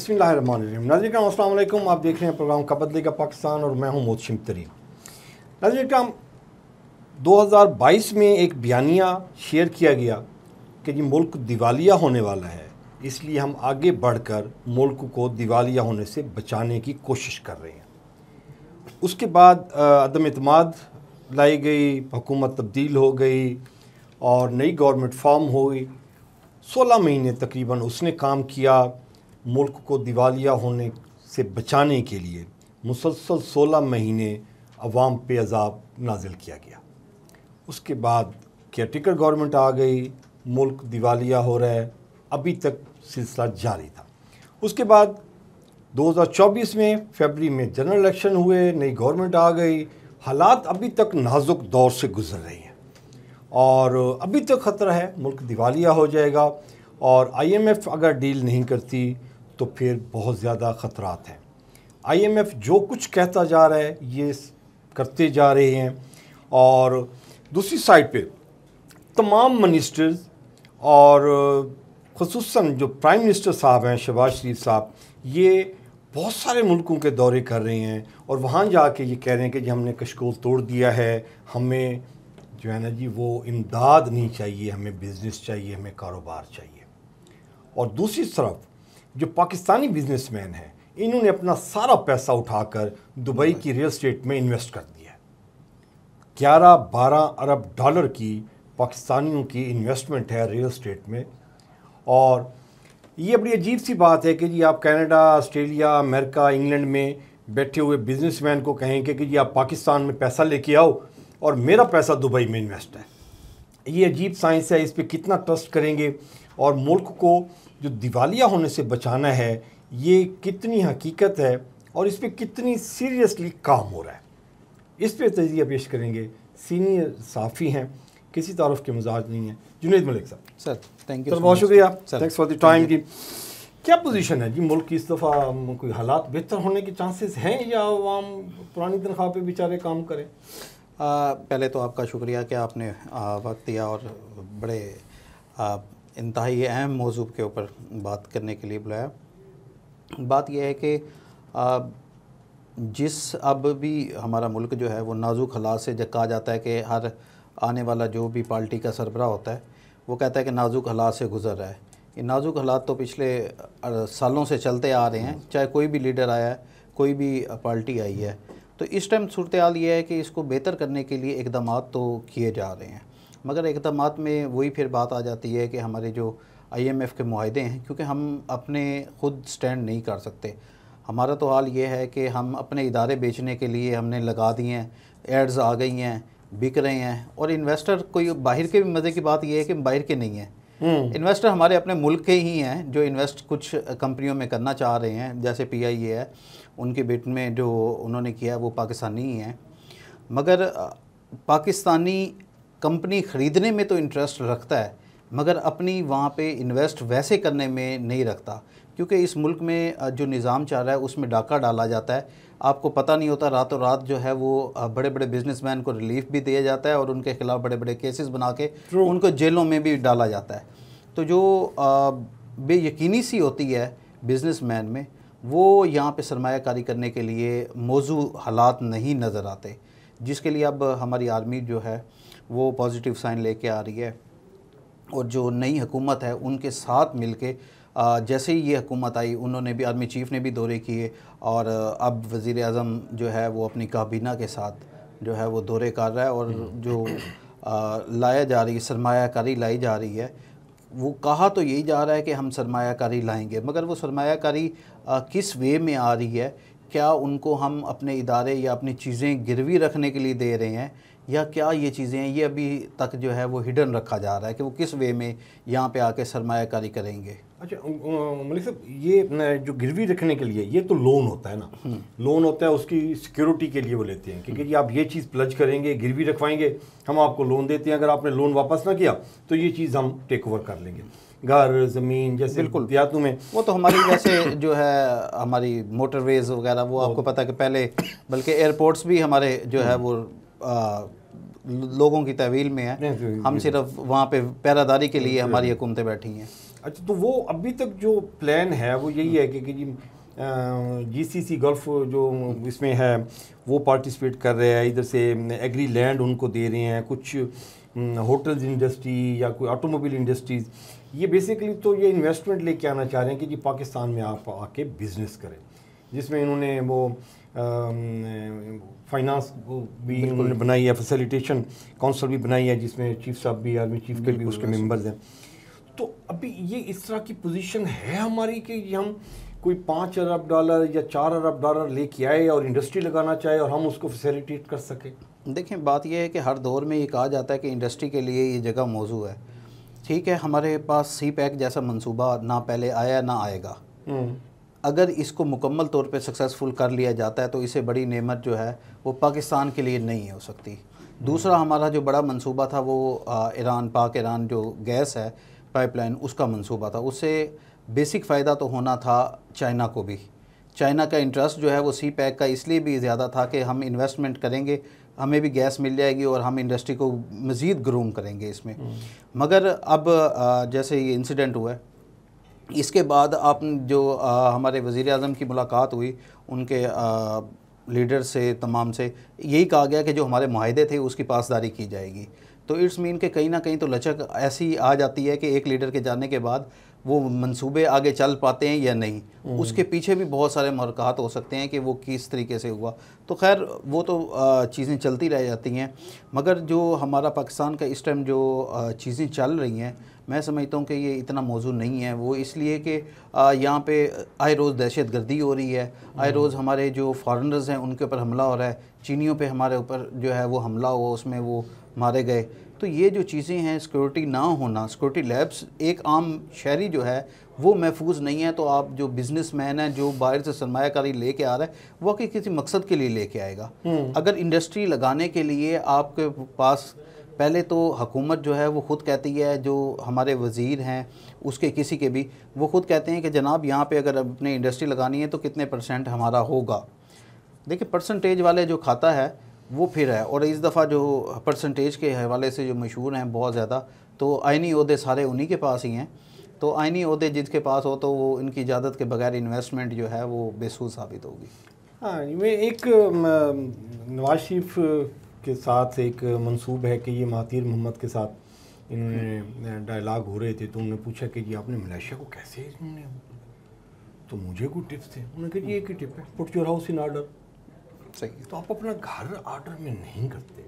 बिस्मिल्लाहिर्रहमानिर्रहीम। नाज़रीन किराम अस्सलाम वालेकुम। आप देख रहे हैं प्रोग्राम कब बदलेगा पाकिस्तान और मैं हूं मोहसिन तरीन। नाज़रीन किराम 2022 में एक बयानिया शेयर किया गया कि जी मुल्क दिवालिया होने वाला है, इसलिए हम आगे बढ़कर मुल्क को दिवालिया होने से बचाने की कोशिश कर रहे हैं। उसके बाद अदम एतमाद लाई गई, हुकूमत तब्दील हो गई और नई गवर्नमेंट फॉर्म हुई। 16 महीने तकरीबन उसने काम किया मुल्क को दिवालिया होने से बचाने के लिए। मुसलसल 16 महीने अवाम पे अजाब नाजिल किया गया। उसके बाद केयरटेकर गवर्नमेंट आ गई, मुल्क दिवालिया हो रहा है, अभी तक सिलसिला जारी था। उसके बाद 2024 में फरवरी में जनरल इलेक्शन हुए, नई गवर्नमेंट आ गई। हालात अभी तक नाजुक दौर से गुजर रहे हैं और अभी तक ख़तरा है मुल्क दिवालिया हो जाएगा और IMF अगर डील नहीं करती तो फिर बहुत ज़्यादा ख़तरात हैं। IMF जो कुछ कहता जा रहा है ये करते जा रहे हैं और दूसरी साइड पे तमाम मिनिस्टर्स और ख़ुसूसन जो प्राइम मिनिस्टर साहब हैं शहबाज शरीफ साहब, ये बहुत सारे मुल्कों के दौरे कर रहे हैं और वहाँ जाके ये कह रहे हैं कि जी हमने कशकोल तोड़ दिया है, हमें जो है ना जी वो इमदाद नहीं चाहिए, हमें बिज़नेस चाहिए, हमें कारोबार चाहिए। और दूसरी तरफ जो पाकिस्तानी बिजनेसमैन हैं, इन्होंने अपना सारा पैसा उठाकर दुबई की रियल एस्टेट में इन्वेस्ट कर दिया। 11-12 अरब डॉलर की पाकिस्तानियों की इन्वेस्टमेंट है रियल एस्टेट में। और ये बड़ी अजीब सी बात है कि जी आप कनाडा, ऑस्ट्रेलिया, अमेरिका, इंग्लैंड में बैठे हुए बिजनेसमैन को कहेंगे कि जी आप पाकिस्तान में पैसा लेके आओ और मेरा पैसा दुबई में इन्वेस्ट है। ये अजीब साइंस है, इस पर कितना ट्रस्ट करेंगे और मुल्क को जो दिवालिया होने से बचाना है ये कितनी हकीकत है और इस पर कितनी सीरियसली काम हो रहा है, इस पर तजिया पेश करेंगे। सीनियर साफ़ी हैं, किसी तारुफ के मजाज नहीं है, जुनैद मलिक साहब। सर थैंक यू, बहुत शुक्रिया, थैंक्स फॉर द टाइम। की क्या पोजीशन है जी मुल्क की इस दफ़ा? कोई हालात बेहतर होने के चांसेस हैं या आवाम पुरानी तनख्वाह पे बेचारे काम करें? पहले तो आपका शुक्रिया कि आपने वक्त दिया और बड़े इंतहाई अहम मौजू के ऊपर बात करने के लिए बुलाया। बात यह है कि जिस अब भी हमारा मुल्क जो है वो नाजुक हालात से कहा जाता है कि हर आने वाला जो भी पार्टी का सरबराह होता है वो कहता है कि नाजुक हालात से गुज़र रहा है। ये नाजुक हालात तो पिछले सालों से चलते आ रहे हैं, चाहे कोई भी लीडर आया है, कोई भी पार्टी आई है। तो इस टाइम सूरत हाल ये है कि इसको बेहतर करने के लिए इक़दाम तो किए जा रहे हैं, मगर इक़दाम में वही फिर बात आ जाती है कि हमारे जो IMF के मुआहदे हैं, क्योंकि हम अपने ख़ुद स्टैंड नहीं कर सकते। हमारा तो हाल ये है कि हम अपने इदारे बेचने के लिए हमने लगा दिए हैं, एड्स आ गई हैं, बिक रहे हैं और इन्वेस्टर कोई बाहर के भी मज़े की बात यह है कि बाहर के नहीं हैं, इन्वेस्टर हमारे अपने मुल्क के ही हैं जो इन्वेस्ट कुछ कंपनियों में करना चाह रहे हैं। जैसे PIA है, उनके बिट में जो उन्होंने किया वो पाकिस्तानी ही हैं, मगर पाकिस्तानी कंपनी ख़रीदने में तो इंटरेस्ट रखता है मगर अपनी वहाँ पे इन्वेस्ट वैसे करने में नहीं रखता, क्योंकि इस मुल्क में जो निज़ाम चल रहा है उसमें डाका डाला जाता है। आपको पता नहीं होता, रातों रात जो है वो बड़े बड़े बिजनेसमैन को रिलीफ भी दिया जाता है और उनके ख़िलाफ़ बड़े बड़े केसेस बना के उनको जेलों में भी डाला जाता है। तो जो बेयकीनी सी होती है बिजनेसमैन में, वो यहाँ पे सरमायाकारी करने के लिए मौजू हालात नहीं नज़र आते, जिसके लिए अब हमारी आर्मी जो है वो पॉजिटिव साइन लेके आ रही है। और जो नई हुकूमत है उनके साथ मिलके जैसे ही ये हुकूमत आई, उन्होंने भी, आर्मी चीफ़ ने भी दौरे किए और अब वज़ीर आज़म जो है वो अपनी काबीना के साथ जो है वो दौरे कर रहा है और जो लाया जा रही है, सरमायाकारी लाई जा रही है, वो कहा तो यही जा रहा है कि हम सरमायाकारी लाएंगे, मगर वो सरमायाकारी किस वे में आ रही है? क्या उनको हम अपने इदारे या अपनी चीज़ें गिरवी रखने के लिए दे रहे हैं या क्या ये चीज़ें हैं, ये अभी तक जो है वो हिडन रखा जा रहा है कि वो किस वे में यहाँ पे आके सरमायाकारी करेंगे। अच्छा मलिक साहब, ये जो गिरवी रखने के लिए ये तो लोन होता है ना, लोन होता है, उसकी सिक्योरिटी के लिए वो लेते हैं कि आप ये चीज़ प्लज करेंगे, गिरवी रखवाएंगे, हम आपको लोन देते हैं, अगर आपने लोन वापस ना किया तो ये चीज़ हम टेक ओवर कर लेंगे। घर, ज़मीन, जैसे बिल्कुल दियातों में वो तो हमारी जैसे जो है हमारी मोटरवेज़ वगैरह, वो आपको पता है कि पहले बल्कि एयरपोर्ट्स भी हमारे जो है वो लोगों की तहवील में है, हम सिर्फ वहाँ पे पहरादारी के लिए हमारी हुकूमतें बैठी हैं। अच्छा, तो वो अभी तक जो प्लान है वो यही है कि जी जीसीसी गल्फ जो इसमें है वो पार्टिसिपेट कर रहे हैं, इधर से एग्री लैंड उनको दे रहे हैं, कुछ होटल्स इंडस्ट्री या कोई ऑटोमोबाइल इंडस्ट्रीज़, ये बेसिकली तो ये इन्वेस्टमेंट लेके आना चाह रहे हैं कि जी पाकिस्तान में आप आके बिज़नेस करें, जिसमें इन्होंने वो फाइनेंस भी उन्होंने बनाई है, फैसिलिटेशन काउंसिल भी बनाई है, जिसमें चीफ साहब भी, आर्मी चीफ के भी उसके मेंबर्स हैं। तो अभी ये इस तरह की पोजीशन है हमारी कि हम कोई $5 अरब या $4 अरब लेके आए और इंडस्ट्री लगाना चाहे और हम उसको फैसिलिटेट कर सकें। देखिए, बात यह है कि हर दौर में ये कहा जाता है कि इंडस्ट्री के लिए ये जगह मौजू है। ठीक है, हमारे पास सी पैक जैसा मंसूबा ना पहले आया ना आएगा। अगर इसको मुकम्मल तौर पे सक्सेसफुल कर लिया जाता है तो इससे बड़ी नेमत जो है वो पाकिस्तान के लिए नहीं हो सकती। दूसरा हमारा जो बड़ा मंसूबा था वो पाक ईरान जो गैस है पाइपलाइन, उसका मंसूबा था। उससे बेसिक फ़ायदा तो होना था चाइना को भी। चाइना का इंटरेस्ट जो है वो सी पैक का इसलिए भी ज़्यादा था कि हम इन्वेस्टमेंट करेंगे, हमें भी गैस मिल जाएगी और हम इंडस्ट्री को मज़ीद ग्रूम करेंगे इसमें। मगर अब जैसे ये इंसिडेंट हुआ है, इसके बाद आप जो हमारे वज़ीर आज़म की मुलाकात हुई, उनके लीडर से तमाम से यही कहा गया कि जो हमारे मुआहदे थे उसकी पासदारी की जाएगी। तो इट्स मीन के कहीं ना कहीं तो लचक ऐसी आ जाती है कि एक लीडर के जाने के बाद वो मंसूबे आगे चल पाते हैं या नहीं, उसके पीछे भी बहुत सारे मुहरक़ात हो सकते हैं कि वो किस तरीके से हुआ। तो खैर वो तो चीज़ें चलती रह जाती हैं। मगर जो हमारा पाकिस्तान का इस टाइम जो चीज़ें चल रही हैं, मैं समझता हूँ कि ये इतना मौजू नहीं है। वो इसलिए कि यहाँ पे आए रोज़ दहशत गर्दी हो रही है, आए रोज़ हमारे जो फॉरेनर्स हैं उनके ऊपर हमला हो रहा है, चीनियों पे हमारे ऊपर जो है वो हमला हुआ, उसमें वो मारे गए। तो ये जो चीज़ें हैं, सिक्योरिटी ना होना, सिक्योरिटी लैब्स एक आम शहरी जो है वो महफूज नहीं है। तो आप जो बिजनेसमैन है जो बाहर से सरमायाकारी लेके आ रहा है वो कि किसी मकसद के लिए लेके आएगा। अगर इंडस्ट्री लगाने के लिए आपके पास पहले तो हुकूमत जो है वो ख़ुद कहती है, जो हमारे वज़ीर हैं उसके किसी के भी, वो ख़ुद कहते हैं कि जनाब यहाँ पे अगर अपनी इंडस्ट्री लगानी है तो कितने % हमारा होगा। देखिए, परसेंटेज वाले जो खाता है वो फिर है, और इस दफ़ा जो परसेंटेज के हवाले से जो मशहूर हैं बहुत ज़्यादा, तो आइनी ओहदे सारे उन्हीं के पास ही हैं। तो आइनी ओहदे जिसके पास हो तो वो इनकी इजाज़त के बगैर इन्वेस्टमेंट जो है वो बेसूद साबित होगी। हाँ, मैं एक नवाज शरीफ के साथ एक मंसूब है कि ये महातीर मोहम्मद के साथ इन्होंने डायलॉग हो रहे थे, तो उन्होंने पूछा कि जी आपने मलेशिया को कैसे इन्होंने, तो मुझे कोई टिप्स थे, उन्होंने कहा जी एक ही टिप है, put your house in order. सही। तो आप अपना घर ऑर्डर में नहीं करते,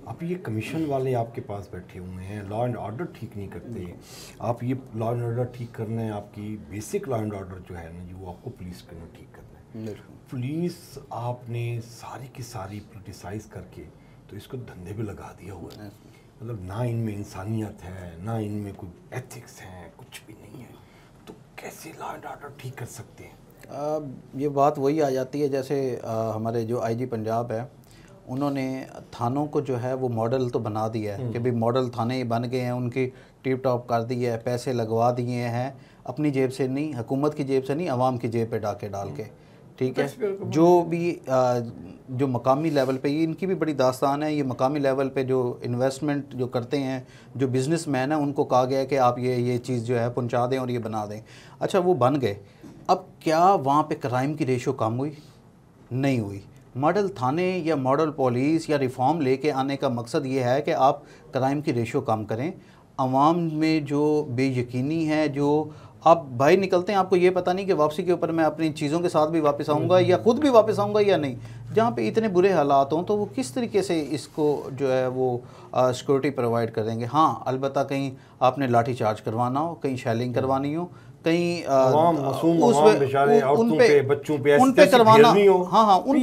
आप ये कमीशन वाले आपके पास बैठे हुए हैं, लॉ एंड ऑर्डर ठीक नहीं करते। आप ये लॉ एंड ऑर्डर ठीक करना है, आपकी बेसिक लॉ एंड ऑर्डर जो है ना जी वो आपको पुलिस करना ठीक करना है। पुलिस आपने सारी की सारी पोलिटिसाइज करके तो इसको धंधे पे लगा दिया हुआ है। मतलब ना इनमें इंसानियत है, ना इनमें कोई एथिक्स हैं, कुछ भी नहीं है। तो कैसे लॉ एंड ऑर्डर ठीक कर सकते हैं? ये बात वही आ जाती है जैसे हमारे जो आईजी पंजाब है उन्होंने थानों को जो है वो मॉडल तो बना दिया है कि भाई मॉडल थाने ही बन गए हैं, उनकी टिप टॉप कर दी है, पैसे लगवा दिए हैं, अपनी जेब से नहीं, हुकूमत की जेब से नहीं, आवाम की जेब पे डाके डाल के। ठीक है, जो भी जो मकामी लेवल पे, ये इनकी भी बड़ी दास्तान है, ये मकामी लेवल पे जो इन्वेस्टमेंट जो करते हैं, जो बिजनेसमैन है, उनको कहा गया है कि आप ये चीज़ जो है पहुंचा दें और ये बना दें। अच्छा, वो बन गए, अब क्या वहाँ पे क्राइम की रेशो कम हुई? नहीं हुई। मॉडल थाने या मॉडल पुलिस या रिफॉर्म लेके आने का मकसद ये है कि आप क्राइम की रेशो कम करें। आवाम में जो बेयकीनी है, जो आप बाहर निकलते हैं, आपको ये पता नहीं कि वापसी के ऊपर मैं अपनी चीज़ों के साथ भी वापस आऊँगा या ख़ुद भी वापस आऊँगा या नहीं। जहाँ पे इतने बुरे हालात हों तो वो किस तरीके से इसको जो है वो सिक्योरिटी प्रोवाइड करेंगे। हाँ, अलबत्ता कहीं आपने लाठी चार्ज करवाना हो, कहीं शैलिंग करवानी हो, कहीं उन पे करवाना, हाँ उन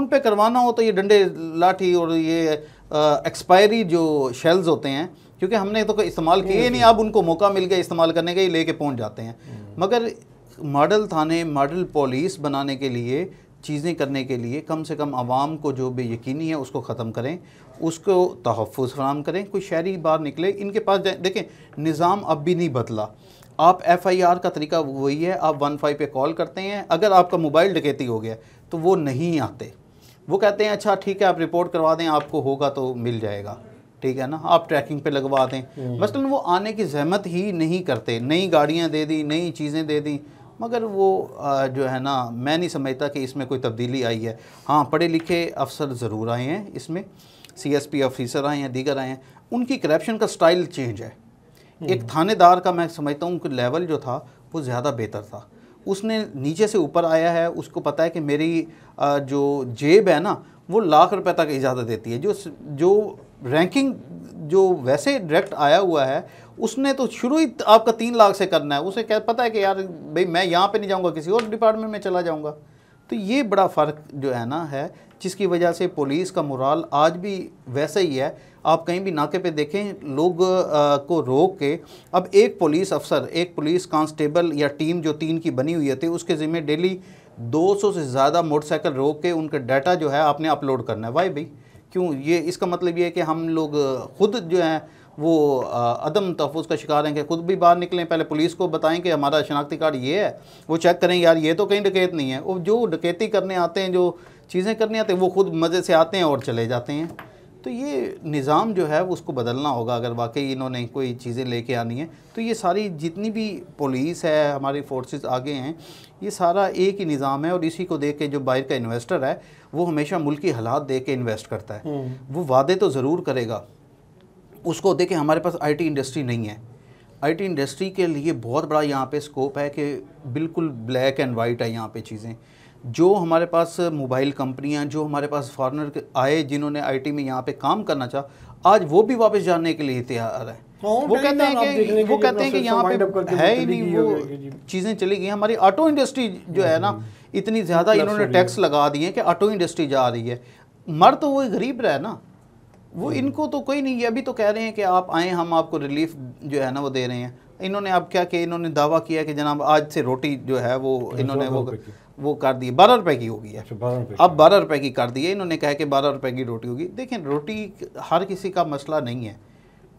पे करवाना हो तो ये डंडे लाठी और ये एक्सपायरी जो शेल्स होते हैं, क्योंकि हमने तो इस्तेमाल किए नहीं, अब उनको मौका मिल गया इस्तेमाल करने का, ये लेके पहुंच जाते हैं। मगर मॉडल थाने, मॉडल पुलिस बनाने के लिए, चीज़ें करने के लिए कम से कम आवाम को जो बेयकीनी है उसको ख़त्म करें, उसको तहफ़्फ़ुज़ फराहम करें। कोई शहरी बाहर निकले, इनके पास देखें निज़ाम अब भी नहीं बदला। आप FIR का तरीका वही है, आप 15 पे कॉल करते हैं, अगर आपका मोबाइल डकैती हो गया तो वो नहीं आते, वो कहते हैं अच्छा ठीक है आप रिपोर्ट करवा दें, आपको होगा तो मिल जाएगा। ठीक है ना, आप ट्रैकिंग पे लगवा दें, मसलन वो आने की जहमत ही नहीं करते, नई गाड़ियाँ दे दी, नई चीज़ें दे दी, मगर वो जो है ना, मैं नहीं समझता कि इसमें कोई तब्दीली आई है। हाँ, पढ़े लिखे अफसर ज़रूर आए हैं इसमें, CSP ऑफिसर आए हैं, दीगर आए हैं, उनकी करप्शन का स्टाइल चेंज है। एक थानेदार का मैं समझता हूँ कि लेवल जो था वो ज़्यादा बेहतर था, उसने नीचे से ऊपर आया है, उसको पता है कि मेरी जो जेब है ना वो लाख रुपए तक इजाज़त देती है। जो रैंकिंग जो वैसे डायरेक्ट आया हुआ है उसने तो शुरू ही आपका 3 लाख से करना है, उसे क्या पता है कि यार भाई मैं यहाँ पे नहीं जाऊँगा, किसी और डिपार्टमेंट में चला जाऊँगा। तो ये बड़ा फ़र्क जो है ना है, जिसकी वजह से पुलिस का मोराल आज भी वैसा ही है। आप कहीं भी नाके पे देखें, लोग को रोक के, अब एक पुलिस अफसर, एक पुलिस कांस्टेबल या टीम जो 3 की बनी हुई थी, उसके ज़िम्मे डेली 200 से ज़्यादा मोटरसाइकिल रोक के उनका डाटा जो है आपने अपलोड करना है। वाई भाई, क्यों? ये इसका मतलब ये है कि हम लोग खुद जो हैं वो अदम तहफ़्फ़ुज़ का शिकार हैं कि खुद भी बाहर निकलें, पहले पुलिस को बताएं कि हमारा शनाख्ती कार्ड ये है, वो चेक करें यार ये तो कहीं डकैत नहीं है। और जो डकैती करने आते हैं, जो चीज़ें करने आते हैं, वो खुद मज़े से आते हैं और चले जाते हैं। तो ये निज़ाम जो है वो उसको बदलना होगा अगर वाकई इन्होंने कोई चीज़ें लेके आनी है। तो ये सारी जितनी भी पुलिस है, हमारी फोर्सेस आगे हैं, ये सारा एक ही निज़ाम है। और इसी को देख के जो बाहर का इन्वेस्टर है वो हमेशा मुल्क की हालात देख के इन्वेस्ट करता है। वो वादे तो ज़रूर करेगा, उसको देखें हमारे पास IT इंडस्ट्री नहीं है। IT इंडस्ट्री के लिए बहुत बड़ा यहाँ पे स्कोप है कि बिल्कुल ब्लैक एंड वाइट है यहाँ पे चीज़ें। जो हमारे पास मोबाइल कंपनियाँ, जो हमारे पास फॉरेनर आए जिन्होंने IT में यहाँ पे काम करना चाहा, आज वो भी वापस जाने के लिए तैयार है। वो कहते हैं कि यहाँ पे है ही नहीं, वो चीज़ें चली गई। हमारी ऑटो इंडस्ट्री जो है ना, इतनी ज़्यादा इन्होंने टैक्स लगा दिए कि ऑटो इंडस्ट्री जा रही है। मर तो वही गरीब रहा है ना, वो इनको तो कोई नहीं। अभी तो कह रहे हैं कि आप आएँ, हम आपको रिलीफ जो है ना वो दे रहे हैं। इन्होंने अब क्या किया, इन्होंने दावा किया कि जनाब आज से रोटी जो है वो इन्होंने वो कर दी, 12 रुपए की हो गई है। अब 12 रुपए की कर दी है, इन्होंने कहा कि 12 रुपए की रोटी होगी। देखें, रोटी हर किसी का मसला नहीं है,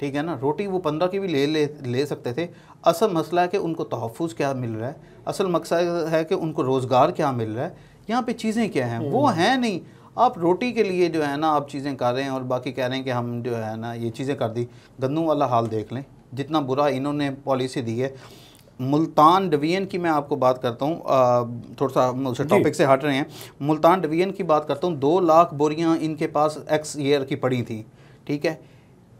ठीक है ना। रोटी वो 15 की भी ले सकते थे। असल मसला है कि उनको तहफ़्फ़ुज़ क्या मिल रहा है, असल मकसद है कि उनको रोज़गार क्या मिल रहा है, यहाँ पे चीज़ें क्या हैं वो हैं नहीं। आप रोटी के लिए जो है ना आप चीज़ें कर रहे हैं और बाकी कह रहे हैं कि हम जो है ना ये चीज़ें कर दी। गंदम वाला हाल देख लें, जितना बुरा इन्होंने पॉलिसी दी है। मुल्तान डिवीज़न की मैं आपको बात करता हूँ, थोड़ा सा उस टॉपिक से हट रहे हैं। मुल्तान डिवीज़न की बात करता हूँ, 2 लाख बोरियाँ इनके पास एक्स ईयर की पड़ी थी, ठीक है।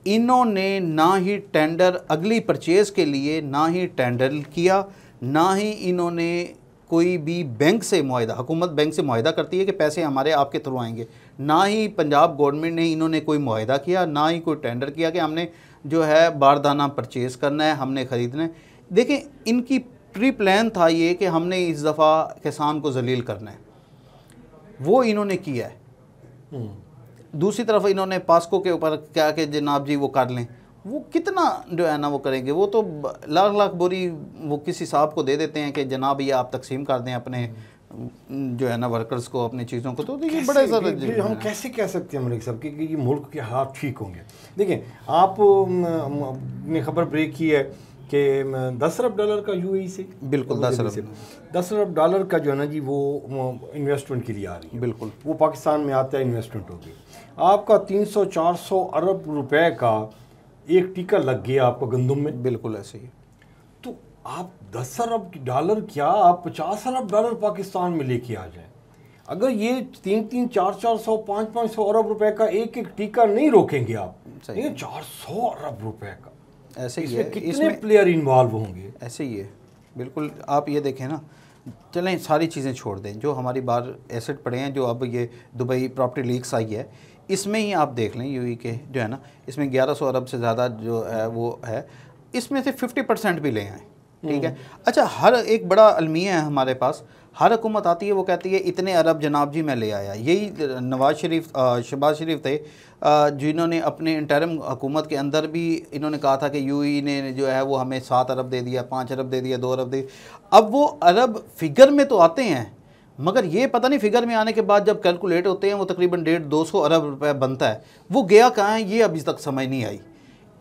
इन्होंने ना ही टेंडर अगली परचेज़ के लिए ना ही टेंडर किया, ना ही इन्होंने कोई भी बैंक से मुआहिदा, हुकूमत बैंक से मुआहिदा करती है कि पैसे हमारे आपके थ्रू आएंगे, ना ही पंजाब गवर्नमेंट ने इन्होंने कोई मुआहिदा किया, ना ही कोई टेंडर किया कि हमने जो है बारदाना परचेज़ करना है, हमने ख़रीदना है। देखें, इनकी प्री प्लान था ये कि हमने इस दफ़ा किसान को जलील करना है, वो इन्होंने किया है। दूसरी तरफ इन्होंने पास्को के ऊपर क्या कि जनाब जी वो कर लें, वो कितना जो है ना वो करेंगे। वो तो लाख लाख बोरी वो किसी साहब को दे देते हैं कि जनाब ये आप तकसीम कर दें अपने जो है ना वर्कर्स को, अपनी चीज़ों को। तो देखिए बड़े सारे हम कैसे कह सकते हैं मलिक साहब कि ये मुल्क के हाथ ठीक होंगे। देखिए, आप ने खबर ब्रेक की है कि 10 अरब डॉलर का UAE से, बिल्कुल 10 अरब डॉलर का जो है ना जी वो इन्वेस्टमेंट के लिए आ रही है। बिल्कुल, वो पाकिस्तान में आता है, इन्वेस्टमेंट होगी। आपका 300-400 अरब रुपए का एक टीका लग गया आपको गंदम में। बिल्कुल ऐसे ही। तो आप 10 अरब डॉलर क्या, आप 50 अरब डॉलर पाकिस्तान में लेके आ जाए। अगर ये 300, 400, 500 अरब रुपए का एक एक टीका नहीं रोकेंगे आप, ये 400 अरब रुपए का, ऐसे ही है। कितने प्लेयर इन्वॉल्व होंगे? ऐसे ही है, बिल्कुल। आप ये देखें ना, चलें सारी चीज़ें छोड़ दें, जो हमारी बाहर एसेट पड़े हैं, जो अब ये दुबई प्रॉपर्टी लीक्स आई है, इसमें ही आप देख लें UAE के जो है ना, इसमें 1100 अरब से ज़्यादा जो है वो है, इसमें से 50% भी ले आए, ठीक है। अच्छा, हर एक बड़ा अलमिया है हमारे पास, हर हुकूमत आती है वो कहती है इतने अरब जनाब जी मैं ले आया। यही शहबाज शरीफ थे जिन्होंने अपने इंटरिम हुकूमत के अंदर भी इन्होंने कहा था कि UAE ने जो है वो हमें 7 अरब दे दिया, 5 अरब दे दिया, 2 अरब दे। अब वो अरब फिगर में तो आते हैं, मगर ये पता नहीं फिगर में आने के बाद जब कैलकुलेट होते हैं वो तकरीबन 150-200 अरब रुपए बनता है। वो गया कहाँ है ये अभी तक समझ नहीं आई।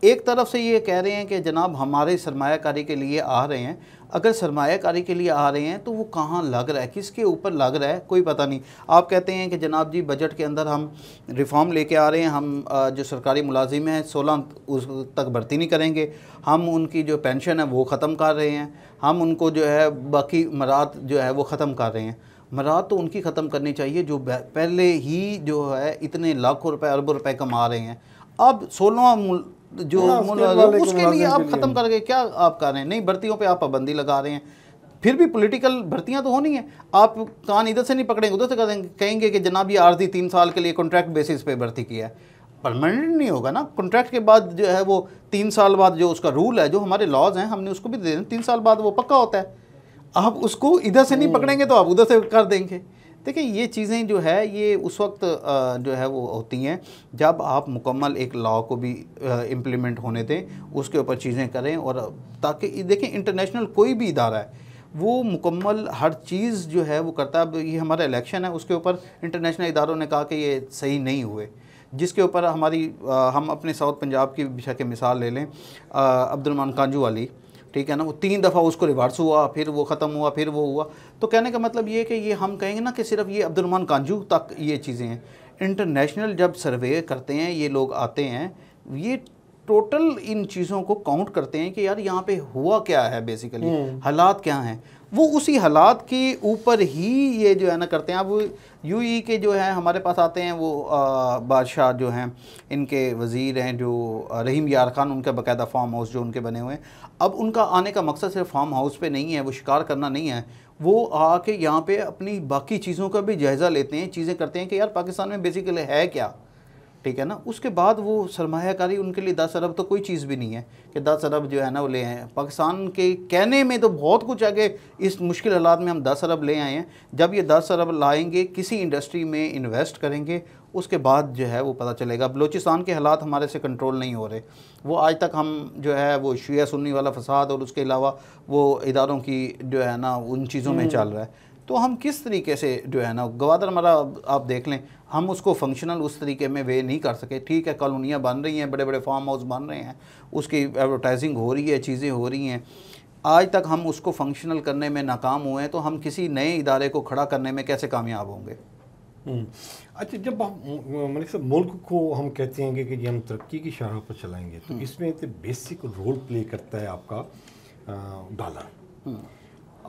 एक तरफ से ये कह रहे हैं कि जनाब हमारे सरमायाकारी के लिए आ रहे हैं, अगर सरमायाकारी के लिए आ रहे हैं तो वो कहाँ लग रहा है, किसके ऊपर लग रहा है, कोई पता नहीं। आप कहते हैं कि जनाब जी बजट के अंदर हम रिफॉर्म लेके आ रहे हैं, हम जो सरकारी मुलाजिम हैं 16 उस तक भर्ती नहीं करेंगे, हम उनकी जो पेंशन है वो ख़त्म कर रहे हैं, हम उनको जो है बाकी मरात जो है वो ख़त्म कर रहे हैं। मरात तो उनकी ख़त्म करनी चाहिए जो पहले ही जो है इतने लाखों रुपए अरबों रुपए कमा रहे हैं। अब 16 जो उसके लिए आप ख़त्म करके क्या आप कर रहे हैं? नई भर्तियों पे आप पाबंदी लगा रहे हैं, फिर भी पॉलिटिकल भर्तियां तो होनी है। आप कान इधर से नहीं पकड़ेंगे उधर से कहेंगे कि जनाब ये आर्जी 3 साल के लिए कॉन्ट्रैक्ट बेसिस पे भर्ती किया है, परमानेंट नहीं होगा ना। कॉन्ट्रैक्ट के बाद जो है वो 3 साल बाद जो उसका रूल है, जो हमारे लॉज हैं हमने उसको भी दे दें, 3 साल बाद वो पक्का होता है। आप उसको इधर से नहीं पकड़ेंगे तो आप उधर से कर देंगे। देखिए ये चीज़ें जो है ये उस वक्त जो है वो होती हैं जब आप मुकम्मल एक लॉ को भी इम्प्लीमेंट होने दें, उसके ऊपर चीज़ें करें, और ताकि देखें इंटरनेशनल कोई भी इदारा है वो मुकम्मल हर चीज़ जो है वो करता है। अब ये हमारा इलेक्शन है, उसके ऊपर इंटरनेशनल इदारों ने कहा कि ये सही नहीं हुए, जिसके ऊपर हम अपने साउथ पंजाब की विषय की मिसाल ले लें, अब्दुलरहमान कांजू वाली, ठीक है ना, वो 3 दफ़ा उसको रिवर्स हुआ, फिर वो ख़त्म हुआ, फिर वो हुआ। तो कहने का मतलब ये कि ये हम कहेंगे ना कि सिर्फ ये अब्दुलरहमान कांजू तक ये चीज़ें हैं। इंटरनेशनल जब सर्वे करते हैं ये लोग आते हैं, ये टोटल इन चीज़ों को काउंट करते हैं कि यार यहाँ पे हुआ क्या है, बेसिकली हालात क्या हैं, वो उसी हालात के ऊपर ही ये जो है ना करते हैं। अब यूएई के जो है हमारे पास आते हैं वो बादशाह जो हैं, इनके वज़ीर हैं जो रहीम यार खान, उनका बाकायदा फार्म हाउस जो उनके बने हुए हैं। अब उनका आने का मकसद सिर्फ फार्म हाउस पे नहीं है, वो शिकार करना नहीं है, वो आके यहाँ पे अपनी बाकी चीज़ों का भी जायज़ा लेते हैं, चीज़ें करते हैं कि यार पाकिस्तान में बेसिकली है क्या, ठीक है ना। उसके बाद वो सरमायाकारी उनके लिए 10 अरब तो कोई चीज़ भी नहीं है कि 10 अरब जो है ना वो ले आए हैं। पाकिस्तान के कहने में तो बहुत कुछ है कि इस मुश्किल हालात में हम 10 अरब ले आए हैं। जब ये 10 अरब लाएंगे, किसी इंडस्ट्री में इन्वेस्ट करेंगे, उसके बाद जो है वो पता चलेगा। बलूचिस्तान के हालात हमारे से कंट्रोल नहीं हो रहे, वो आज तक हम जो है वो शिया सुन्नी वाला फसाद और उसके अलावा वो इदारों की जो है ना उन चीज़ों में चल रहा है। तो हम किस तरीके से जो है ना गवादर हमारा आप देख लें, हम उसको फंक्शनल उस तरीके में वे नहीं कर सके। ठीक है, कॉलोनियाँ बन रही हैं, बड़े बड़े फार्म हाउस बन रहे हैं, उसकी एडवर्टाइजिंग हो रही है, चीज़ें हो रही हैं, आज तक हम उसको फंक्शनल करने में नाकाम हुए हैं, तो हम किसी नए इदारे को खड़ा करने में कैसे कामयाब होंगे? अच्छा, जब हम मतलब सब मुल्क को हम कहते हैं कि हम तरक्की की शाह पर चलाएंगे, तो इसमें तो बेसिक रोल प्ले करता है आपका डॉलर।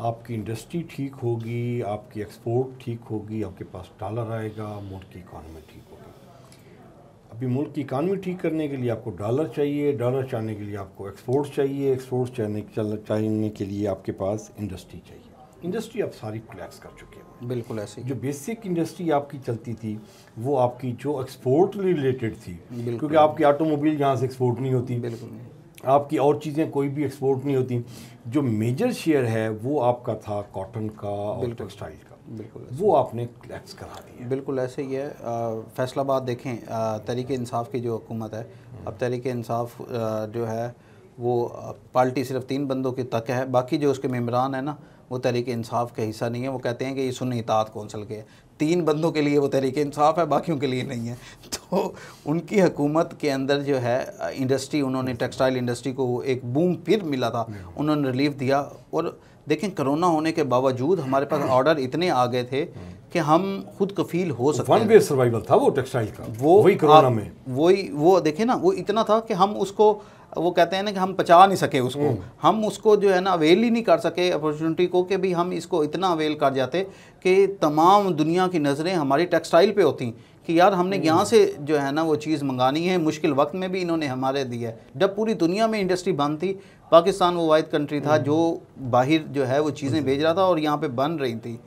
आपकी इंडस्ट्री ठीक होगी, आपकी एक्सपोर्ट ठीक होगी, आपके पास डॉलर आएगा, मुल्क की इकानमी ठीक होगी। अभी मुल्क की इकानमी ठीक करने के लिए आपको डॉलर चाहिए, डॉलर चाहने के लिए आपको एक्सपोर्ट चाहिए, एक्सपोर्ट चाहने के लिए आपके पास इंडस्ट्री चाहिए। इंडस्ट्री आप सारी कोलैप्स कर चुके हैं। बिल्कुल ऐसे ही। जो बेसिक इंडस्ट्री आपकी चलती थी वो आपकी जो एक्सपोर्ट रिलेटेड थी, क्योंकि आपकी ऑटोमोबाइल यहाँ से एक्सपोर्ट नहीं होती, बिल्कुल नहीं, आपकी और चीज़ें कोई भी एक्सपोर्ट नहीं होती। जो मेजर शेयर है वो आपका था कॉटन का और टेक्सटाइल का, बिल्कुल वो आपने कोलैप्स करा दिया। बिल्कुल ऐसे ही है। फैसलाबाद देखें, तहरीक इंसाफ की जो हुकूमत है, अब तहरीक इंसाफ जो है वो पार्टी सिर्फ 3 बंदों की तक है, बाकी जो उसके मेम्बरान है ना वो तहरीक इंसाफ का हिस्सा नहीं है। वो कहते हैं कि ये सुन्नी इताअत कौंसिल के 3 बंदों के लिए वो तहरीक इंसाफ है, बाकियों के लिए नहीं है। तो उनकी हुकूमत के अंदर जो है इंडस्ट्री, उन्होंने टेक्सटाइल इंडस्ट्री को एक बूम फिर मिला था, उन्होंने रिलीफ दिया। और देखें कोरोना होने के बावजूद हमारे पास ऑर्डर इतने आ गए थे कि हम खुद कफील हो सकते हैं। वन वे सर्वाइवल था वो टेक्सटाइल का, वही कोरोना में वो देखें ना, वो इतना था कि हम उसको, वो कहते हैं ना कि हम पचा नहीं सके उसको, हम उसको जो है ना अवेल ही नहीं कर सके अपॉर्चुनिटी को, कि भी हम इसको इतना अवेल कर जाते कि तमाम दुनिया की नज़रें हमारी टेक्सटाइल पे होती कि यार हमने यहाँ से जो है ना वो चीज़ मंगानी है। मुश्किल वक्त में भी इन्होंने हमारे दिया। जब पूरी दुनिया में इंडस्ट्री बंद थी, पाकिस्तान वो वाहिद कंट्री था जो बाहर जो है वो चीज़ें भेज रहा था और यहाँ पे बन रही थी,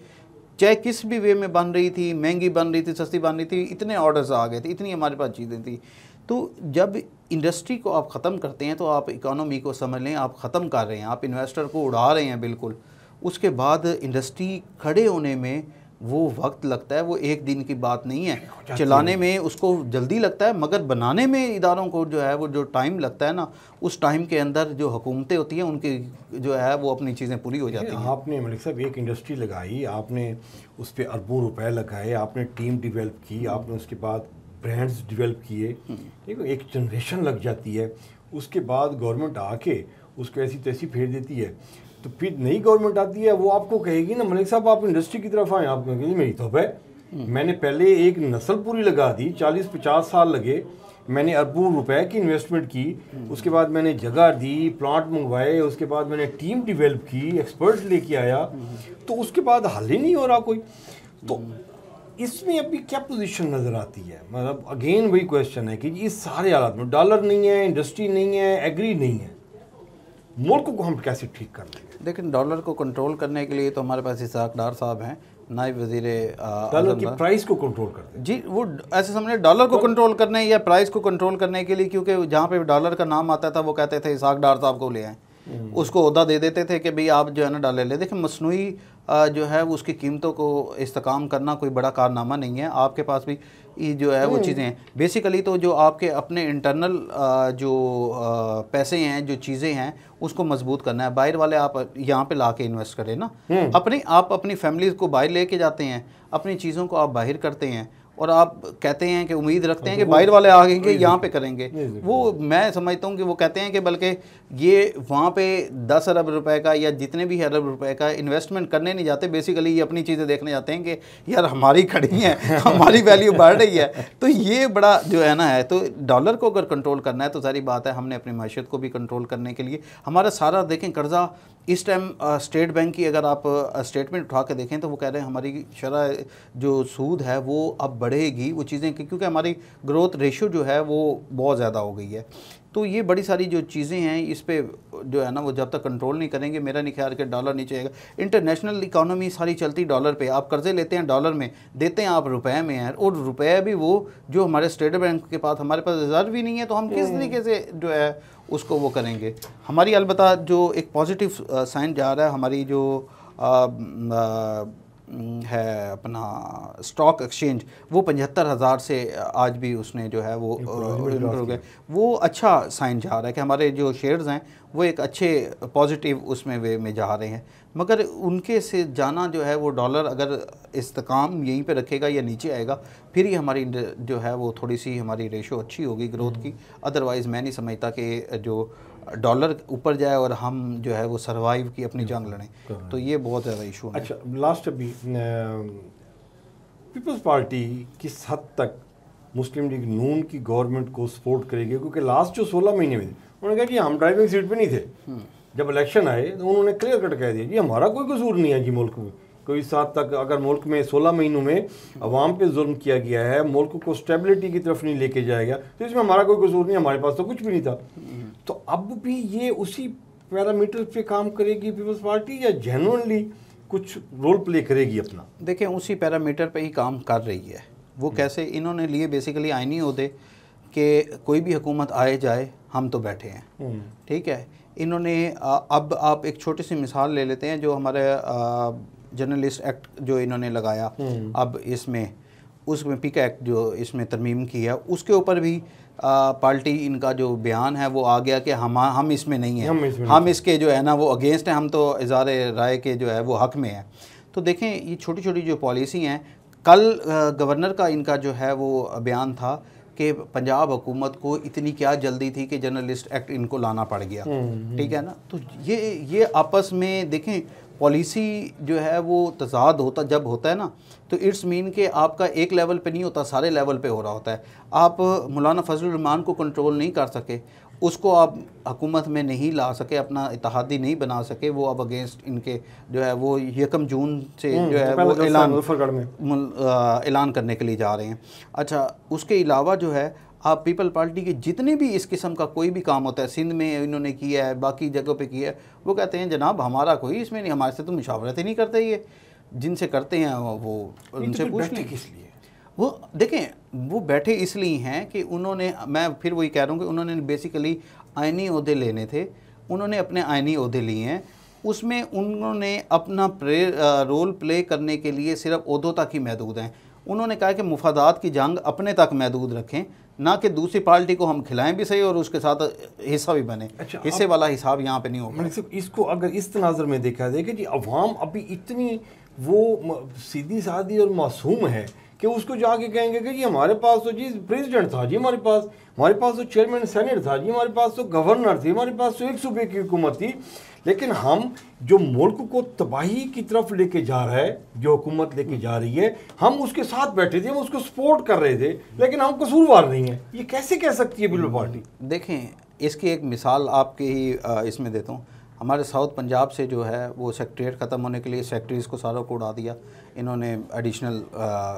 चाहे किस भी वे में बन रही थी, महंगी बन रही थी, सस्ती बन रही थी, इतने ऑर्डर्स आ गए थे, इतनी हमारे पास चीज़ें थी। तो जब इंडस्ट्री को आप ख़त्म करते हैं तो आप इकोनॉमी को समझ लें आप ख़त्म कर रहे हैं, आप इन्वेस्टर को उड़ा रहे हैं बिल्कुल। उसके बाद इंडस्ट्री खड़े होने में वो वक्त लगता है, वो एक दिन की बात नहीं है। चलाने में उसको जल्दी लगता है, मगर बनाने में इदारों को जो है वो जो टाइम लगता है ना, उस टाइम के अंदर जो हुकूमतें होती हैं उनकी जो है वो अपनी चीज़ें पूरी हो जाती हैं। आपने मलिक साहब एक इंडस्ट्री लगाई, आपने उस पर अरबों रुपए लगाए, आपने टीम डेवलप की, आपने उसके बाद ब्रांड्स डेवलप किए, एक जनरेशन लग जाती है। उसके बाद गवर्नमेंट आके उसको ऐसी तैसी फेर देती है, तो फिर नई गवर्नमेंट आती है, वो आपको कहेगी ना मलिक साहब आप इंडस्ट्री की तरफ आए, आप कहेंगे मेरी तो है, मैंने पहले एक नस्ल पूरी लगा दी, 40-50 साल लगे, मैंने अरबों रुपए की इन्वेस्टमेंट की, उसके बाद मैंने जगह दी, प्लांट मंगवाए, उसके बाद मैंने टीम डेवलप की, एक्सपर्ट लेके आया, तो उसके बाद हल ही नहीं हो रहा कोई। तो इसमें अभी क्या पोजीशन नज़र आती है? मतलब अगेन वही क्वेश्चन है कि इस सारे हालात में डॉलर नहीं है, इंडस्ट्री नहीं है, एग्री नहीं है, मुल्क को हम कैसे ठीक कर लेंगे? लेकिन डॉलर को कंट्रोल करने के लिए तो हमारे पास इसाक डार साहब हैं, नायब वजीर डॉलर की प्राइस को कंट्रोल करते हैं। जी, वो ऐसे समझे डॉलर को कंट्रोल करने या प्राइस को कंट्रोल करने के लिए, क्योंकि जहाँ पे डॉलर का नाम आता था वो कहते थे इसाक डार साहब को ले आए, उसको ओहदा दे देते थे कि भाई आप जो है ना डॉलर ले। देखिए मसनूई जो है उसकी कीमतों को इस्तेकाम करना कोई बड़ा कारनामा नहीं है, आपके पास भी ये जो है वो चीज़ें हैं। बेसिकली तो जो आपके अपने इंटरनल जो पैसे हैं, जो चीज़ें हैं, उसको मजबूत करना है। बाहर वाले आप यहाँ पे ला के इन्वेस्ट करें ना, आप अपनी फैमिली को बाहर लेके जाते हैं, अपनी चीज़ों को आप बाहर करते हैं और आप कहते हैं कि उम्मीद रखते हैं कि बाहर वाले आएंगे यहाँ पे करेंगे। वो मैं समझता हूँ कि वो कहते हैं कि बल्कि ये वहाँ पे 10 अरब रुपए का या जितने भी अरब रुपए का इन्वेस्टमेंट करने नहीं जाते, बेसिकली ये अपनी चीज़ें देखने जाते हैं कि यार हमारी खड़ी हैं, हमारी वैल्यू बढ़ रही है। तो ये बड़ा जो है ना है, तो डॉलर को अगर कंट्रोल करना है तो सारी बात है हमने अपनी मैशियत को भी कंट्रोल करने के लिए हमारा सारा देखें कर्जा इस टाइम स्टेट बैंक की अगर आप स्टेटमेंट उठा के देखें तो वो कह रहे हैं हमारी शरह जो सूद है वो अब बढ़ेगी, वो चीज़ें क्योंकि हमारी ग्रोथ रेशियो जो है वो बहुत ज़्यादा हो गई है। तो ये बड़ी सारी जो चीज़ें हैं इस पे जो है ना वो जब तक कंट्रोल नहीं करेंगे मेरा नहीं ख्याल कि डॉलर नीचे आएगा। इंटरनेशनल इकोनॉमी सारी चलती डॉलर पे, आप कर्जे लेते हैं डॉलर में, देते हैं आप रुपए में हैं, और रुपए भी वो जो हमारे स्टेट बैंक के पास, हमारे पास रिजर्व ही नहीं है, तो हम किस तरीके से जो है उसको वो करेंगे। हमारी अलबत्ता जो एक पॉजिटिव साइन जा रहा है, हमारी जो है अपना स्टॉक एक्सचेंज वो 75,000 से आज भी उसने जो है वो हो गया, वो अच्छा साइन जा रहा है कि हमारे जो शेयर्स हैं वो एक अच्छे पॉजिटिव उसमें वे में जा रहे हैं। मगर उनके से जाना जो है वो डॉलर अगर इस्तेकाम यहीं पे रखेगा या नीचे आएगा फिर ही हमारी जो है वो थोड़ी सी हमारी रेशो अच्छी होगी ग्रोथ की। अदरवाइज़ मैं नहीं समझता कि जो डॉलर ऊपर जाए और हम जो है वो सर्वाइव की अपनी जंग लड़ें, तो ये बहुत ज़्यादा इशू है। अच्छा, लास्ट अभी पीपल्स पार्टी किस हद तक मुस्लिम लीग नून की गवर्नमेंट को सपोर्ट करेगी? क्योंकि लास्ट जो 16 महीने में उन्होंने कहा कि हम ड्राइविंग सीट पे नहीं थे, जब इलेक्शन आए तो उन्होंने क्लियर कट कह दिया जी हमारा कोई कसूर नहीं है जी, मुल्क में कोई साथ तक अगर मुल्क में 16 महीनों में अवाम पे जुल्म किया गया है, मुल्क को स्टेबिलिटी की तरफ नहीं लेके जाएगा, तो इसमें हमारा कोई कसूर नहीं, हमारे पास तो कुछ भी नहीं था। तो अब भी ये उसी पैरामीटर पे काम करेगी पीपल्स पार्टी या जेन्युइनली कुछ रोल प्ले करेगी अपना? देखें उसी पैरामीटर पे ही काम कर रही है। वो कैसे इन्होंने लिए बेसिकली आईनी होते कि कोई भी हुकूमत आए जाए हम तो बैठे हैं, ठीक है। इन्होंने अब आप एक छोटी सी मिसाल ले लेते हैं, जो हमारे जर्नलिस्ट एक्ट जो इन्होंने लगाया अब इसमें, उसमें पीका एक्ट जो इसमें तरमीम की है, उसके ऊपर भी पार्टी इनका जो बयान है वो आ गया कि हम इसमें नहीं हैं, हम इसके जो है ना वो अगेंस्ट हैं, हम तो इज़हार राय के जो है वो हक़ में हैं। तो देखें ये छोटी छोटी जो पॉलिसी हैं, कल गवर्नर का इनका जो है वो बयान था कि पंजाब हुकूमत को इतनी क्या जल्दी थी कि जर्नलिस्ट एक्ट इनको लाना पड़ गया, ठीक है ना। तो ये आपस में देखें पॉलिसी जो है वो तजाद होता जब होता है ना, तो इट्स मीन कि आपका एक लेवल पे नहीं होता, सारे लेवल पे हो रहा होता है। आप मौलाना फजलुर रहमान को कंट्रोल नहीं कर सके, उसको आप हुकूमत में नहीं ला सके, अपना इत्तेहादी नहीं बना सके, वो अब अगेंस्ट इनके जो है वो 1 जून से जो है वो ऐलान करने के लिए जा रहे हैं। अच्छा, उसके अलावा जो है आप पीपल पार्टी के जितने भी इस किस्म का कोई भी काम होता है, सिंध में इन्होंने किया है, बाकी जगहों पे किया है, वो कहते हैं जनाब हमारा कोई इसमें नहीं, हमारे से तो मुशावरत ही नहीं करते, ये जिनसे करते हैं वो उनसे पूछ लें। किस लिए वो देखें वो बैठे इसलिए हैं कि उन्होंने, मैं फिर वही कह रहा हूँ कि उन्होंने बेसिकली आइनी ओहदे लेने थे, उन्होंने अपने आइनी ओहदे लिए हैं, उसमें उन्होंने अपना रोल प्ले करने के लिए सिर्फ ओहदों तक ही महदूद हैं। उन्होंने कहा कि मुफादात की जंग अपने तक महदूद रखें, ना कि दूसरी पार्टी को हम खिलाएं भी सही और उसके साथ हिस्सा भी बने। अच्छा, हिस्से वाला हिसाब यहाँ पे नहीं होगा। इसको अगर इस तनाज़र में देखा जाए कि जी अवाम अभी इतनी वो सीधी सादी और मासूम है कि उसको जाके कहेंगे कि जी हमारे पास तो जी प्रेसिडेंट था जी, हमारे पास तो चेयरमैन सेनेट था जी, हमारे पास तो गवर्नर थे, हमारे पास तो एक सूबे की हुकूमत थी। लेकिन हम जो मुल्क को तबाही की तरफ लेके जा रहा है, जो हुकूमत लेके जा रही है, हम उसके साथ बैठे थे, हम उसको सपोर्ट कर रहे थे, लेकिन हम कसूरवार नहीं है। ये कैसे कह सकती है पीपल्स पार्टी? देखें, इसकी एक मिसाल आपके ही इसमें देता हूँ। हमारे साउथ पंजाब से जो है वो सेक्रेटरीट ख़त्म होने के लिए सेक्रेटरीज़ को सारों को उड़ा दिया इन्होंने, एडिशनल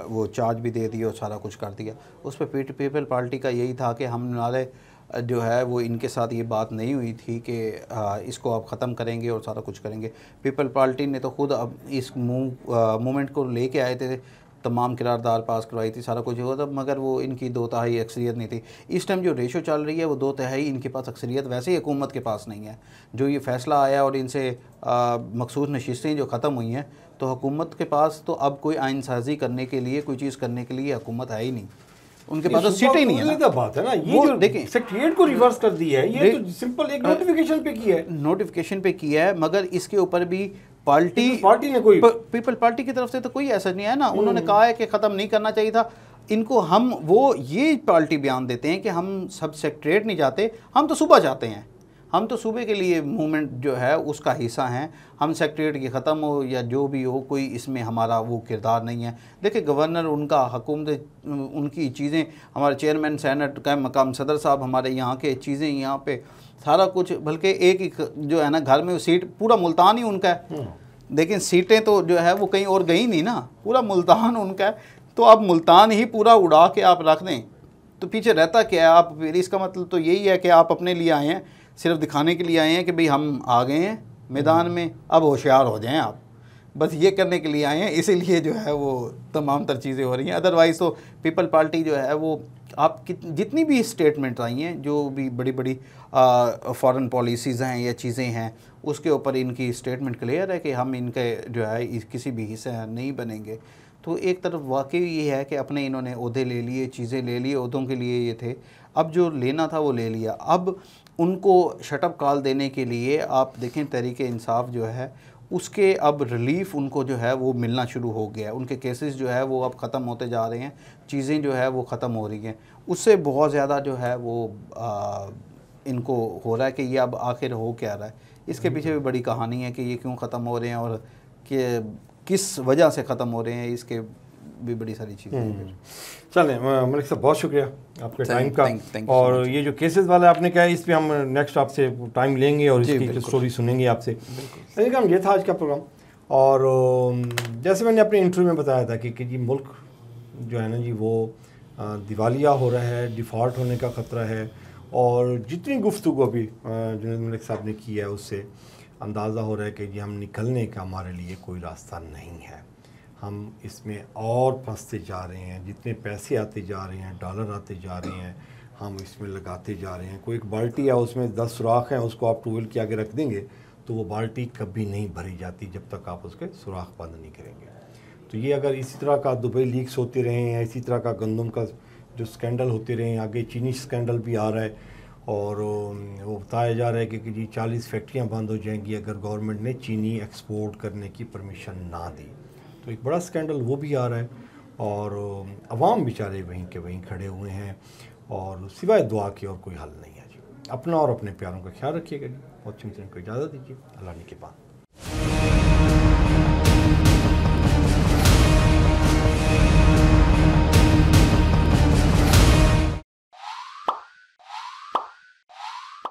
वो चार्ज भी दे दिया और सारा कुछ कर दिया। उस पर पीपल पार्टी का यही था कि हमारे जो है वो इनके साथ ये बात नहीं हुई थी कि इसको आप ख़त्म करेंगे और सारा कुछ करेंगे। पीपल पार्टी ने तो खुद अब इस मूवमेंट को लेके आए थे, तमाम करारदाद पास करवाई थी, सारा कुछ हुआ था, मगर वो इनकी 2/3 अक्सरियत नहीं थी। इस टाइम जो रेशो चल रही है वो 2/3 इनके पास अक्सरियत वैसे ही हुकूमत के पास नहीं है। जो ये फ़ैसला आया और इनसे मखसूस नशिस्तें जो ख़त्म हुई हैं, तो हुकूमत के पास तो अब कोई आइन साजी करने के लिए, कोई चीज़ करने के लिए हुकूमत है ही नहीं, उनके पास तो सीटें ही नहीं है ना। बात है ना, ये जो देखें सेक्रेटरीट को रिवर्स कर दिया है, ये तो सिंपल एक नोटिफिकेशन पे किया है, नोटिफिकेशन पे किया है, मगर इसके ऊपर भी पार्टी ने कोई पीपल पार्टी की तरफ से तो कोई ऐसा नहीं है ना। उन्होंने कहा है कि ख़त्म नहीं करना चाहिए था इनको। हम वो ये पार्टी बयान देते हैं कि हम सब सेक्रेटरीट नहीं जाते, हम तो सूबा जाते हैं, हम तो सूबे के लिए मूवमेंट जो है उसका हिस्सा हैं। हम सेक्रेटरीट की ख़त्म हो या जो भी हो, कोई इसमें हमारा वो किरदार नहीं है। देखिए, गवर्नर उनका, हुकूमत उनकी चीज़ें, हमारे चेयरमैन सेनेट का मकाम, सदर साहब हमारे यहाँ के चीज़ें, यहाँ पे सारा कुछ, बल्कि एक ही जो है ना घर में सीट, पूरा मुल्तान ही उनका है, लेकिन सीटें तो जो है वो कहीं और गई नहीं ना, पूरा मुल्तान उनका है। तो आप मुल्तान ही पूरा उड़ा के आप रख दें तो पीछे रहता क्या है? आप फिर इसका मतलब तो यही है कि आप अपने लिए आए हैं, सिर्फ दिखाने के लिए आए हैं कि भाई हम आ गए हैं मैदान में, अब होशियार हो जाएं आप, बस ये करने के लिए आए हैं। इसीलिए जो है वो तमाम तर चीज़ें हो रही हैं। अदरवाइज़ तो पीपल पार्टी जो है वो, आप जितनी भी स्टेटमेंट आई हैं, जो भी बड़ी बड़ी फॉरेन पॉलिसीज़ हैं या चीज़ें हैं, उसके ऊपर इनकी स्टेटमेंट क्लियर है कि हम इनके जो है किसी भी हिस्से नहीं बनेंगे। तो एक तरफ वाकई ये है कि अपने इन्होंने ओहदे ले लिए, चीज़ें ले ली, ओहदों के लिए ये थे, अब जो लेना था वो ले लिया। अब उनको शटअप कॉल देने के लिए आप देखें तहरीक इंसाफ जो है उसके अब रिलीफ उनको जो है वो मिलना शुरू हो गया है। उनके केसेस जो है वो अब ख़त्म होते जा रहे हैं, चीज़ें जो है वो ख़त्म हो रही हैं। उससे बहुत ज़्यादा जो है वो इनको हो रहा है कि ये अब आखिर हो क्या रहा है। इसके पीछे भी बड़ी कहानी है कि ये क्यों ख़त्म हो रहे हैं और कि किस वजह से ख़त्म हो रहे हैं, इसके भी बड़ी सारी चीज़ें हैं। चलें मलिक साहब, बहुत शुक्रिया आपके टाइम का। और ये जो केसेस वाला आपने कहा, इस पे हम नेक्स्ट आपसे टाइम लेंगे और इसकी स्टोरी सुनेंगे आपसे। लेकिन ये था आज का प्रोग्राम। और जैसे मैंने अपने इंटरव्यू में बताया था कि जी मुल्क जो है ना जी वो दिवालिया हो रहा है, डिफ़ॉल्ट होने का ख़तरा है। और जितनी गुफ्तगू अभी जुनैद मलिक साहब ने की है, उससे अंदाज़ा हो रहा है कि जी हम निकलने का हमारे लिए कोई रास्ता नहीं है, हम इसमें और फंसते जा रहे हैं। जितने पैसे आते जा रहे हैं, डॉलर आते जा रहे हैं, हम इसमें लगाते जा रहे हैं। कोई एक बाल्टी है, उसमें 10 सुराख हैं, उसको आप ट्यूबवेल के आगे रख देंगे तो वो बाल्टी कभी नहीं भरी जाती जब तक आप उसके सुराख बंद नहीं करेंगे। तो ये अगर इसी तरह का दुबई लीक्स होते रहे हैं, इसी तरह का गंदम का जो स्कैंडल होते रहे हैं, आगे चीनी स्कैंडल भी आ रहा है और वो बताया जा रहा है कि जी 40 फैक्ट्रियाँ बंद हो जाएंगी अगर गवर्नमेंट ने चीनी एक्सपोर्ट करने की परमिशन ना दी। तो एक बड़ा स्कैंडल वो भी आ रहा है और अवाम बेचारे वहीं के वहीं खड़े हुए हैं और सिवाय दुआ के और कोई हल नहीं है जी। अपना और अपने प्यारों का ख्याल रखिएगा जी। बहुत चिंतन को इजाज़त दीजिए। अल्लाह ने के बाद।